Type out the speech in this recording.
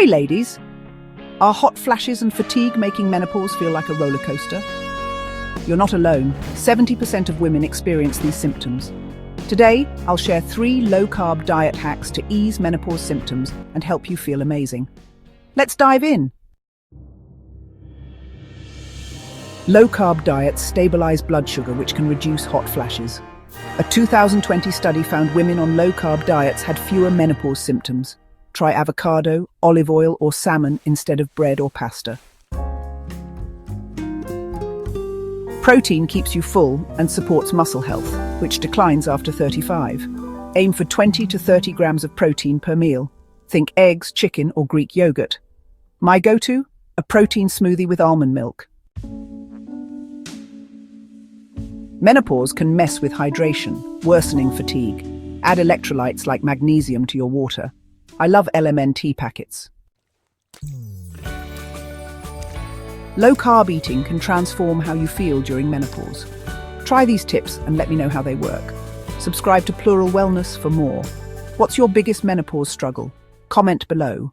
Hey ladies! Are hot flashes and fatigue making menopause feel like a roller coaster? You're not alone. 70% of women experience these symptoms. Today, I'll share 3 low-carb diet hacks to ease menopause symptoms and help you feel amazing. Let's dive in. Low-carb diets stabilize blood sugar, which can reduce hot flashes. A 2020 study found women on low-carb diets had fewer menopause symptoms. Try avocado, olive oil, or salmon instead of bread or pasta. Protein keeps you full and supports muscle health, which declines after 35. Aim for 20 to 30 grams of protein per meal. Think eggs, chicken, or Greek yogurt. My go-to? A protein smoothie with almond milk. Menopause can mess with hydration, worsening fatigue. Add electrolytes like magnesium to your water. I love LMNT packets. Low-carb eating can transform how you feel during menopause. Try these tips and let me know how they work. Subscribe to Plural Wellness for more. What's your biggest menopause struggle? Comment below.